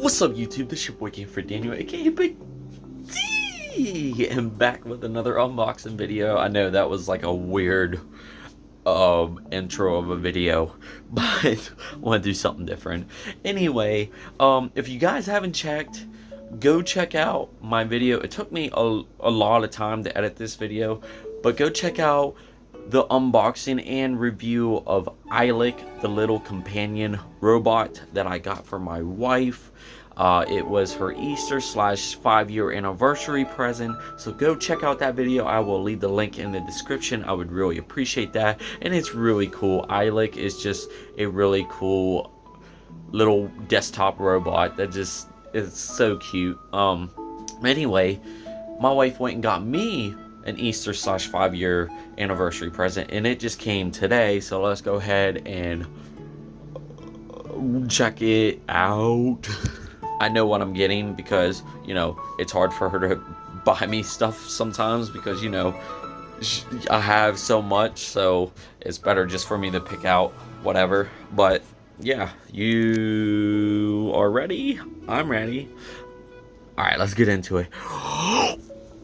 What's up, YouTube? This is your boy Game for Daniel, aka Big D, and back with another unboxing video. I know that was like a weird intro of a video, but I want to do something different. Anyway, if you guys haven't checked, go check out my video. It took me a lot of time to edit this video, but go check out the unboxing and review of Eilek, the little companion robot that I got for my wife. It was her Easter / 5-year anniversary present, so go check out that video. I will leave the link in the description. I would really appreciate that, and it's really cool. Eilek is just a really cool little desktop robot that just is so cute. Anyway, my wife went and got me an Easter / 5-year anniversary present, and it just came today, so let's go ahead and check it out. I know what I'm getting because, you know, it's hard for her to buy me stuff sometimes because, you know, I have so much, so it's better just for me to pick out whatever. But yeah, you are ready? I'm ready. Alright, let's get into it.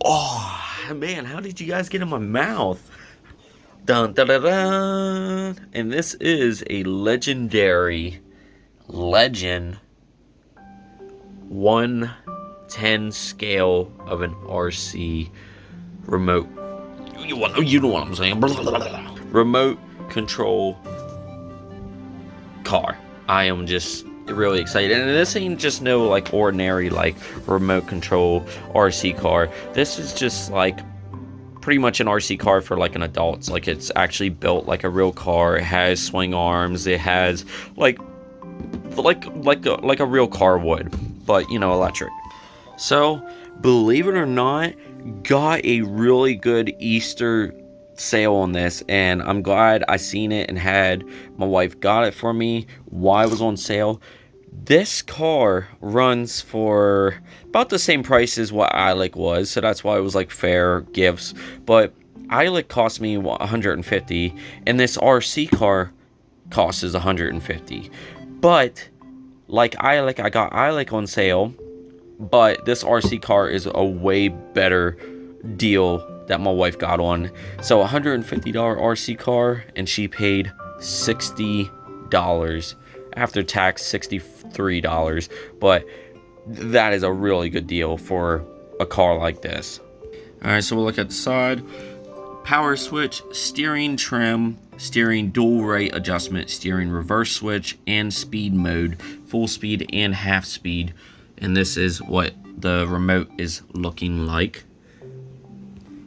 Oh man, how did you guys get in my mouth? Dun dun dun dun. And this is a Laegendary Legend 1/10 scale of an RC remote. You know what I'm saying? Remote control car. I am just really excited, and this ain't just no like ordinary like remote control RC car. This is just like pretty much an RC car for like an adult. Like it's actually built like a real car. It has swing arms. It has like a real car would, but you know, electric. So believe it or not, got a really good Easter sale on this, and I'm glad I seen it and had my wife got it for me while it was on sale. This car runs for about the same price as what Eilek was, so that's why it was like fair gifts. But Eilek cost me $150, and this RC car costs us $150. But like Eilek, I got Eilek on sale, but this RC car is a way better deal that my wife got on. So $150 RC car, and she paid $60 after tax, $63. But that is a really good deal for a car like this. All right, so we'll look at the side. Power switch, steering trim, steering dual rate adjustment, steering reverse switch, and speed mode, full speed and half speed. And this is what the remote is looking like.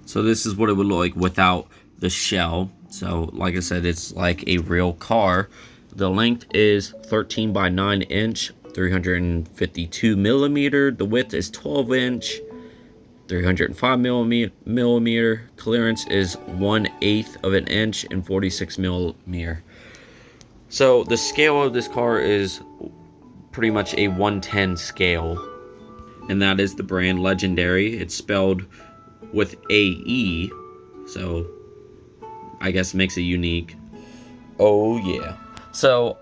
So this is what it would look like without the shell. So like I said, it's like a real car. The length is 13 by 9 inch, 352 millimeter. The width is 12 inch, 305 millimeter. Clearance is 1/8 of an inch and 46 millimeter. So the scale of this car is pretty much a 1/10 scale, and that is the brand Laegendary. It's spelled with AE, so I guess it makes it unique. Oh yeah. So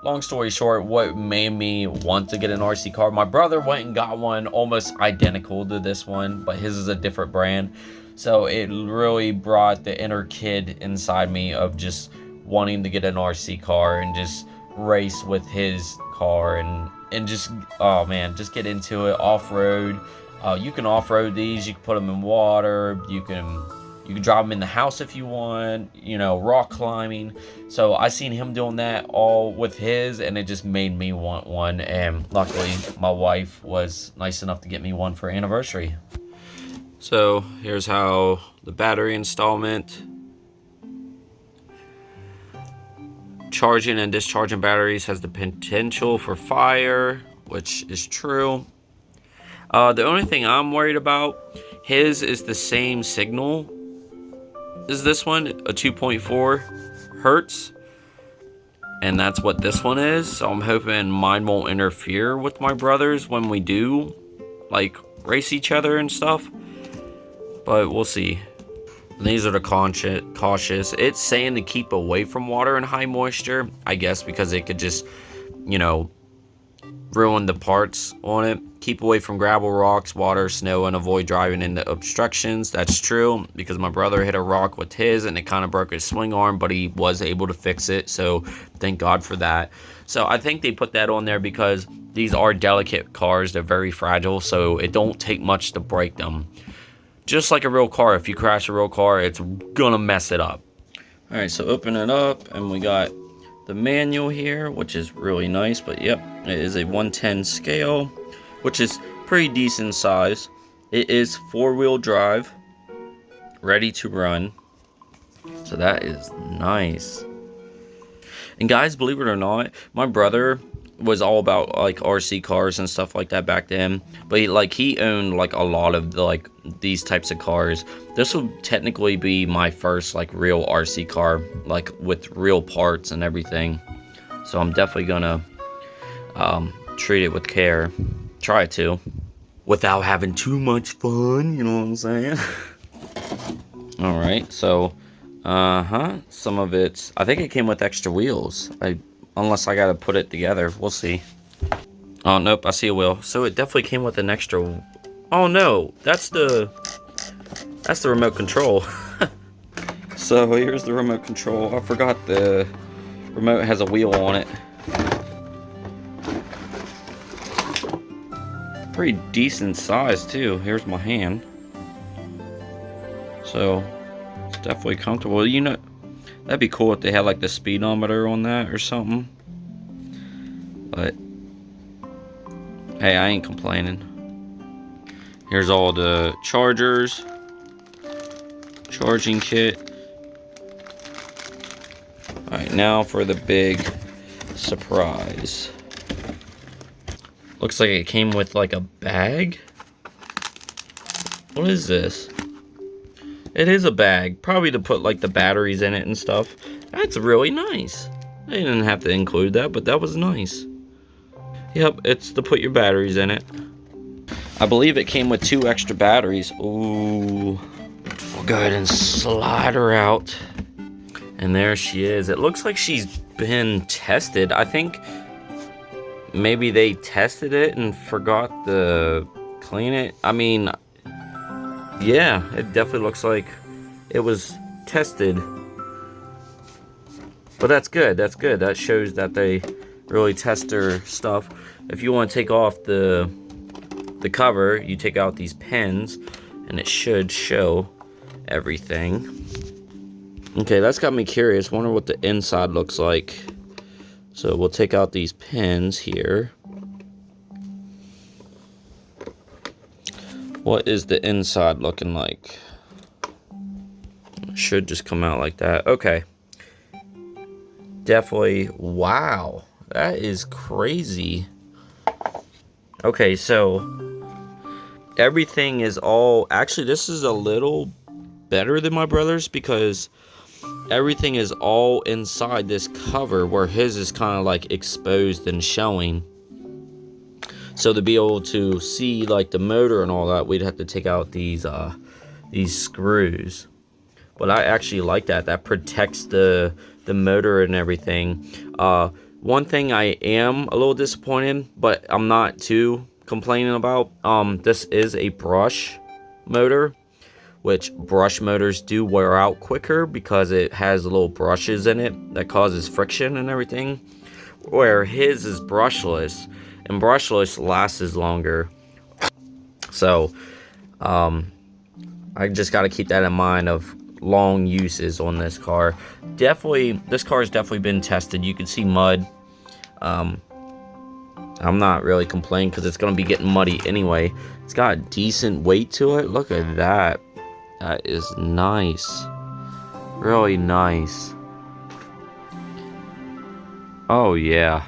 long story short, what made me want to get an RC car, my brother went and got one almost identical to this one, but his is a different brand. So it really brought the inner kid inside me of just wanting to get an RC car and just race with his car and just, oh man, just get into it. Off-road. You can off-road these. You can put them in water. You can drive them in the house if you want, you know, rock climbing. So I seen him doing that all with his, and it just made me want one. And luckily my wife was nice enough to get me one for anniversary. So here's how the battery installment. Charging and discharging batteries has the potential for fire, which is true. The only thing I'm worried about, his is the same signal is this one, a 2.4 hertz, and that's what this one is. So I'm hoping mine won't interfere with my brother's when we do like race each other and stuff, but we'll see. These are the cautious. It's saying to keep away from water and high moisture, I guess, because it could just, you know, ruin the parts on it. Keep away from gravel, rocks, water, snow, and avoid driving into obstructions. That's true, because my brother hit a rock with his and it kind of broke his swing arm, but he was able to fix it, so thank God for that. So I think they put that on there because these are delicate cars. They're very fragile, so it don't take much to break them. Just like a real car, if you crash a real car, it's gonna mess it up. All right, so open it up, and we got the manual here, which is really nice. But yep, it is a 110 scale, which is pretty decent size. It is 4-wheel drive, ready to run. So that is nice. And guys, believe it or not, my brother was all about like RC cars and stuff like that back then, but he owned like a lot of these types of cars. This would technically be my first like real RC car, like with real parts and everything. So I'm definitely gonna treat it with care, try to, without having too much fun, you know what I'm saying? All right, so some of it's, I think it came with extra wheels. Unless I gotta put it together, we'll see. Oh, nope, I see a wheel. So it definitely came with an extra. Oh no, that's the remote control. So here's the remote control. I forgot the remote has a wheel on it. Pretty decent size too. Here's my hand. So it's definitely comfortable. You know, that'd be cool if they had like the speedometer on that or something. But hey, I ain't complaining. Here's all the chargers, charging kit. Alright, now for the big surprise. Looks like it came with like a bag. What is this? It is a bag, probably to put like the batteries in it and stuff. That's really nice. They didn't have to include that, but that was nice. Yep, it's to put your batteries in it. I believe it came with 2 extra batteries. Ooh. We'll go ahead and slide her out. And there she is. It looks like she's been tested. I think maybe they tested it and forgot to clean it. I mean, yeah, it definitely looks like it was tested. But that's good. That's good. That shows that they really test their stuff. If you want to take off the cover, you take out these pins and it should show everything. Okay, that's got me curious. Wonder what the inside looks like. So we'll take out these pins here. What is the inside looking like? It should just come out like that. Okay. Definitely. Wow. That is crazy. Okay, so everything is all... Actually, this is a little better than my brother's because everything is all inside this cover, where his is kind of like exposed and showing. So to be able to see like the motor and all that, we'd have to take out these screws. But I actually like that. That protects the motor and everything. One thing I am a little disappointed, but I'm not too complaining about. This is a brush motor, which brush motors do wear out quicker because it has little brushes in it that causes friction and everything. Where his is brushless, and brushless lasts longer. So, I just got to keep that in mind of long uses on this car. Definitely, this car has definitely been tested. You can see mud. I'm not really complaining because it's going to be getting muddy anyway. It's got decent weight to it. Look at that. That is nice. Really nice. Oh yeah.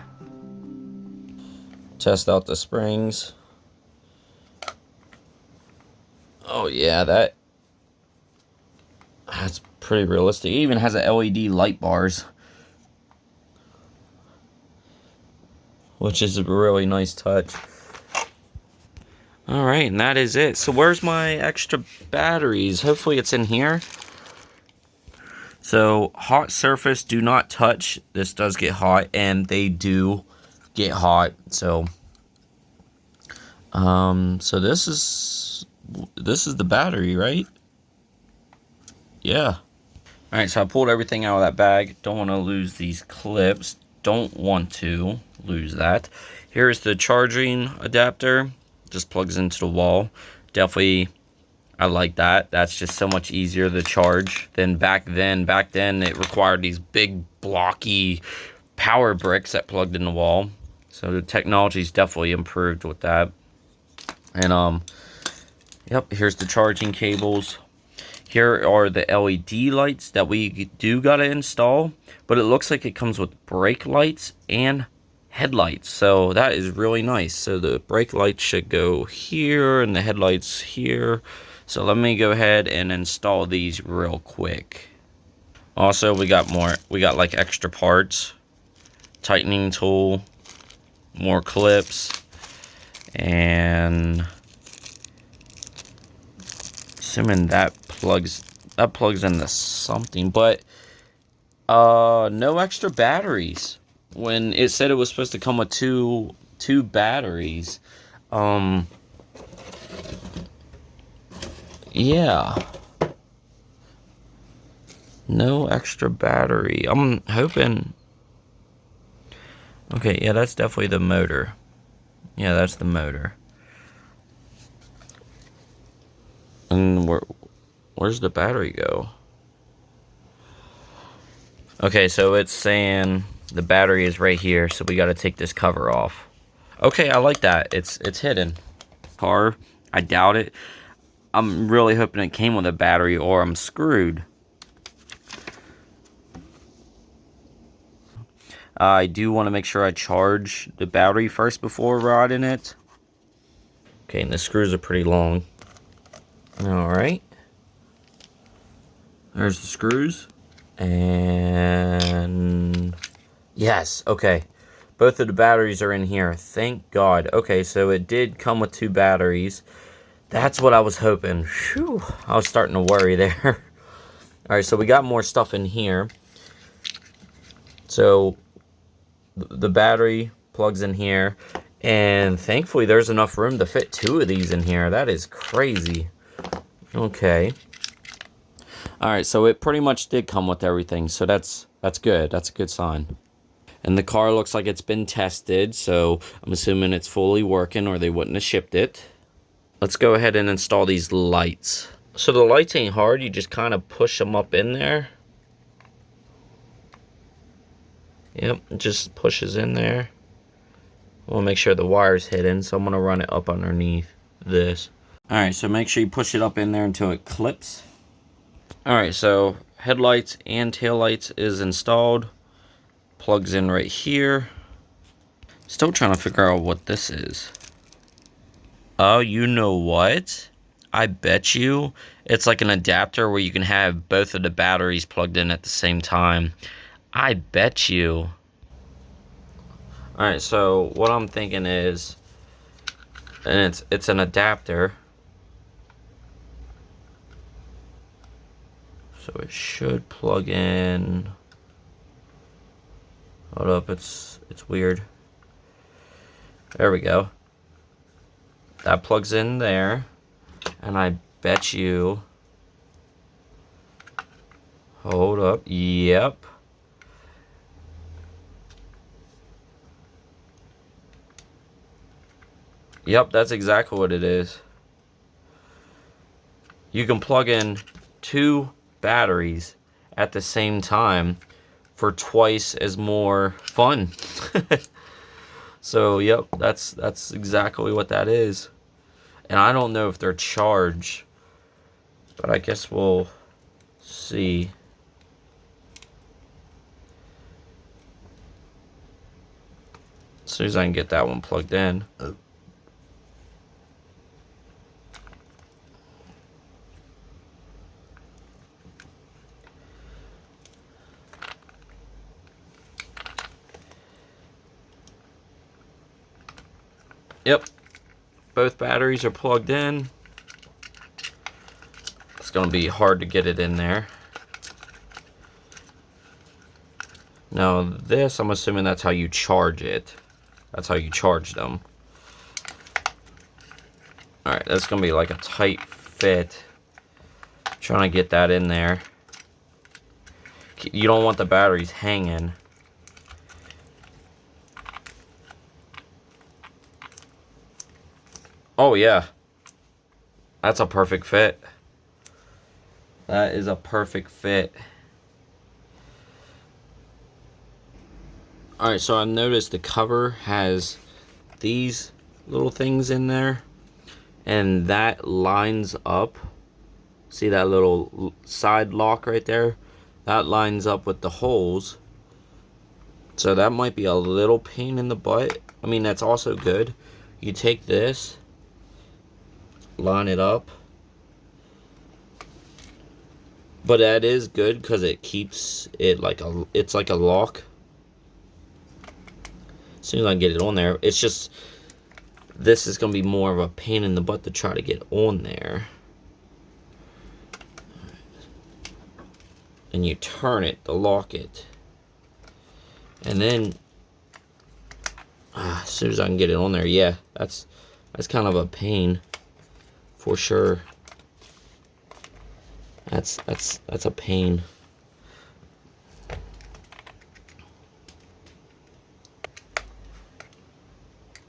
Test out the springs. Oh yeah, that's pretty realistic. It even has a LED light bars, which is a really nice touch. All right, and that is it. So where's my extra batteries? Hopefully it's in here. So hot surface, do not touch. This does get hot, and they do get hot. So so this is the battery, right? Yeah. All right, so I pulled everything out of that bag. Don't want to lose these clips. Don't want to lose that. Here's the charging adapter. Just plugs into the wall. Definitely, I like that. That's just so much easier to charge than back then. Back then, it required these big, blocky power bricks that plugged in the wall. So the technology's definitely improved with that. And, yep, here's the charging cables. Here are the LED lights that we do gotta install, but it looks like it comes with brake lights and headlights, so that is really nice. So the brake lights should go here and the headlights here. So let me go ahead and install these real quick. Also, we got like extra parts, tightening tool, more clips, and assuming that plugs into something, but no extra batteries. When it said it was supposed to come with two batteries, yeah, no extra battery. I'm hoping. Okay, yeah, that's definitely the motor. Yeah, that's the motor. And where's the battery go? Okay, so it's saying the battery is right here, so we got to take this cover off. Okay, I like that. It's hidden. Car, I doubt it. I'm really hoping it came with a battery, or I'm screwed. I do want to make sure I charge the battery first before riding it. Okay, and the screws are pretty long. Alright. There's the screws. And yes, okay. Both of the batteries are in here. Thank God. Okay, so it did come with two batteries. That's what I was hoping. Whew, I was starting to worry there. Alright, so we got more stuff in here. So the battery plugs in here. And thankfully there's enough room to fit two of these in here. That is crazy. Okay. Alright, so it pretty much did come with everything, so that's good. That's a good sign. And the car looks like it's been tested, so I'm assuming it's fully working or they wouldn't have shipped it. Let's go ahead and install these lights. So the lights ain't hard, you just kind of push them up in there. Yep, it just pushes in there. I want to make sure the wire's hidden, so I'm going to run it up underneath this. Alright, so make sure you push it up in there until it clips. Alright, so headlights and taillights is installed. Plugs in right here. Still trying to figure out what this is. Oh, you know what? I bet you it's like an adapter where you can have both of the batteries plugged in at the same time. I bet you. Alright, so what I'm thinking is, and it's an adapter. So it should plug in. Hold up, it's weird. There we go. That plugs in there. And I bet you. Hold up. Yep. Yep, that's exactly what it is. You can plug in two batteries at the same time for twice as more fun. So, yep, that's exactly what that is. And I don't know if they're charged, but I guess we'll see. As soon as I can get that one plugged in. Yep, both batteries are plugged in. It's going to be hard to get it in there. Now this, I'm assuming that's how you charge it. That's how you charge them. Alright, that's going to be like a tight fit. Trying to get that in there. You don't want the batteries hanging. Oh yeah. That's a perfect fit. That is a perfect fit. Alright, so I've noticed the cover has these little things in there. And that lines up. See that little side lock right there? That lines up with the holes. So that might be a little pain in the butt. I mean, that's also good. You take this, line it up. But that is good because it keeps it like it's like a lock. As soon as I can get it on there, it's just, this is going to be more of a pain in the butt to try to get on there. And you turn it to lock it. And then, as soon as I can get it on there, yeah, that's kind of a pain for sure. That's a pain.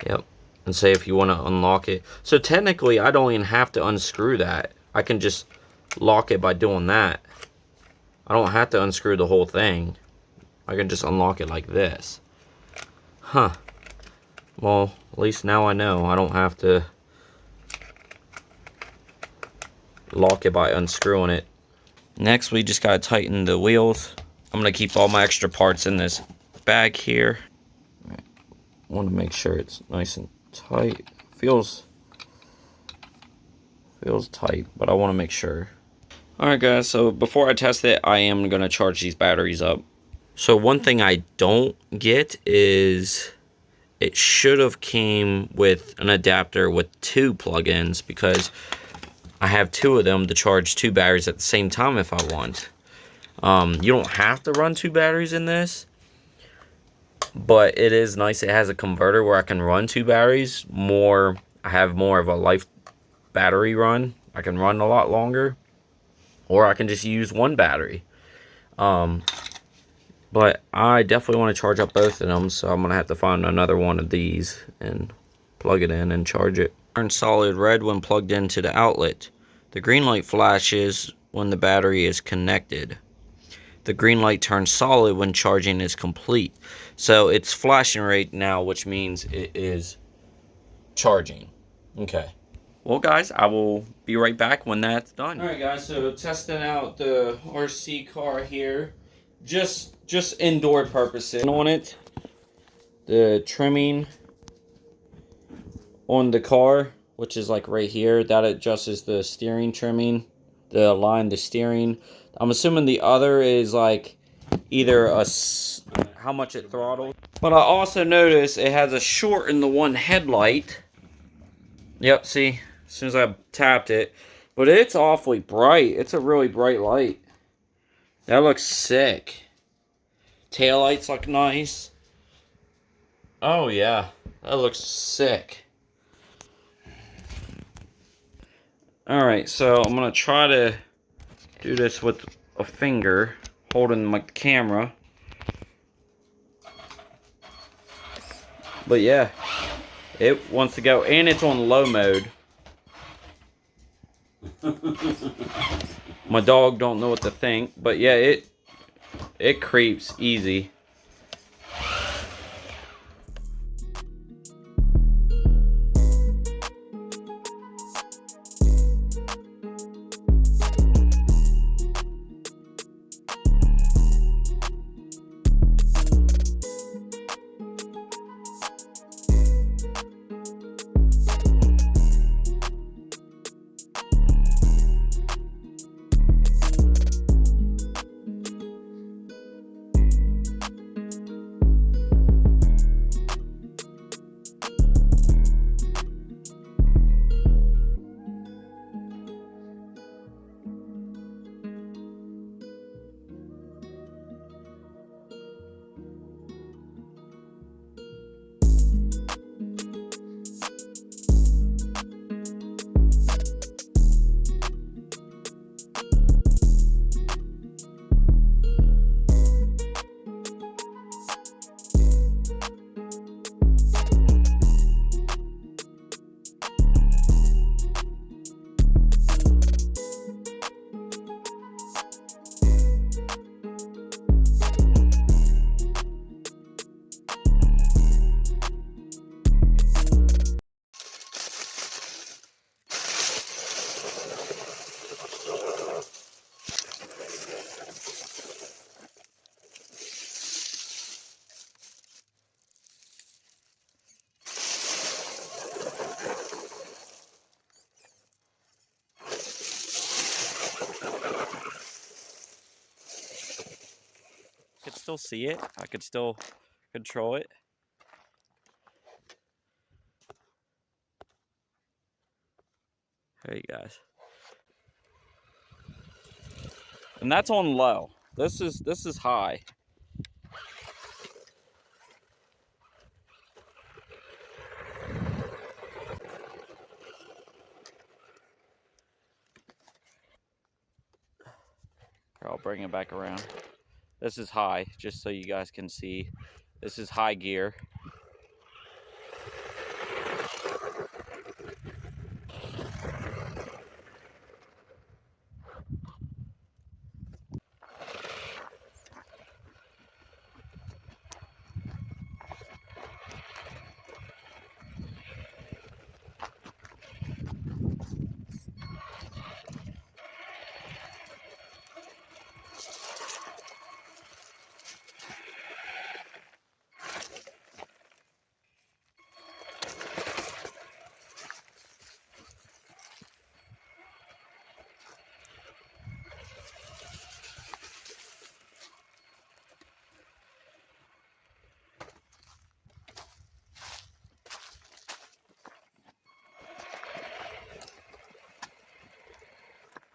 Yep. And say if you want to unlock it. So technically, I don't even have to unscrew that. I can just lock it by doing that. I don't have to unscrew the whole thing. I can just unlock it like this. Huh. Well, at least now I know. I don't have to lock it by unscrewing it. Next, we just gotta tighten the wheels. I'm gonna keep all my extra parts in this bag here. I want to make sure it's nice and tight. Feels tight, but I want to make sure. Alright guys, so before I test it, I am gonna charge these batteries up. So one thing I don't get is it should have came with an adapter with 2 plug-ins, because I have 2 of them to charge 2 batteries at the same time if I want. You don't have to run 2 batteries in this, but it is nice. It has a converter where I can run 2 batteries. I have more of a life battery run. I can run a lot longer, or I can just use 1 battery. But I definitely want to charge up both of them, so I'm going to have to find another one of these and plug it in and charge it. Turns solid red when plugged into the outlet. The green light flashes when the battery is connected. The green light turns solid when charging is complete. So it's flashing right now, which means it is charging. Okay. Well guys, I will be right back when that's done. Alright guys, so testing out the RC car here. Just indoor purposes. On it, the trimming on the car, which is like right here, that adjusts the steering trimming, the steering. I'm assuming the other is like either how much it throttles. But I also noticed it has a short in the one headlight. Yep, see, as soon as I tapped it. But it's awfully bright. It's a really bright light. That looks sick. Taillights look nice. Oh yeah, that looks sick. Alright, so I'm going to try to do this with a finger holding my camera. But yeah, it wants to go, and it's on low mode. My dog don't know what to think, but yeah, it creeps easy. still see it. I could still control it. There you guys. And that's on low. This is high. Here, I'll bring it back around. This is high, just so you guys can see. This is high gear.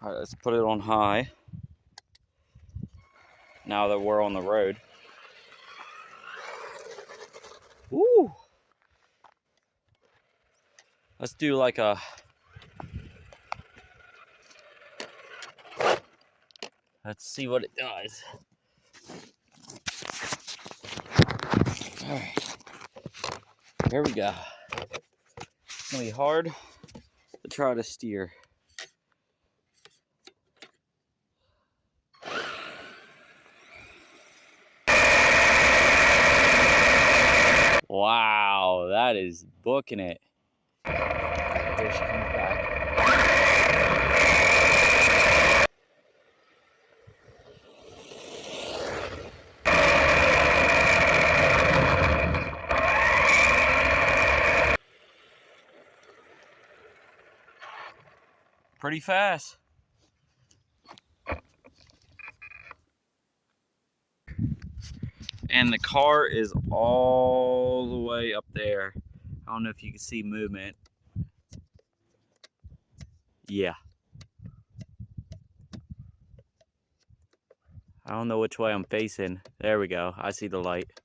All right, let's put it on high. Now that we're on the road. Woo! Let's do like a... Let's see what it does. All right. Here we go. It's gonna be hard to try to steer. Wow, that is booking it. Here she comes back. Pretty fast. And the car is all the way up there. I don't know if you can see movement. Yeah. I don't know which way I'm facing. There we go. I see the light.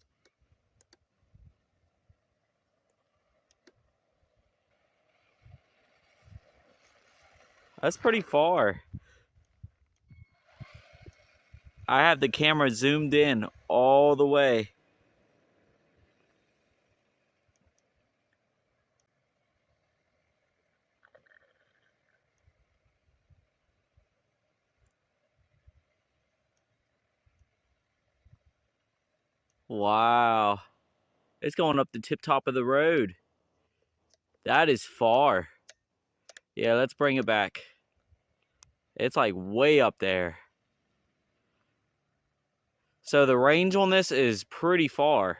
That's pretty far. I have the camera zoomed in all the way. Wow. It's going up the tip top of the road. That is far. Yeah, let's bring it back. It's like way up there. So the range on this is pretty far.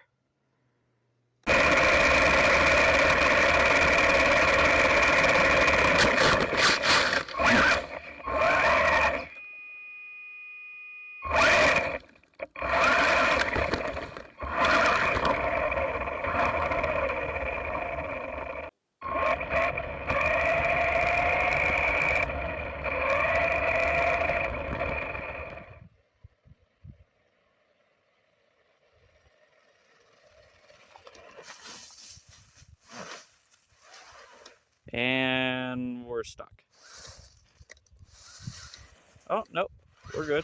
And we're stuck. Oh, nope, we're good.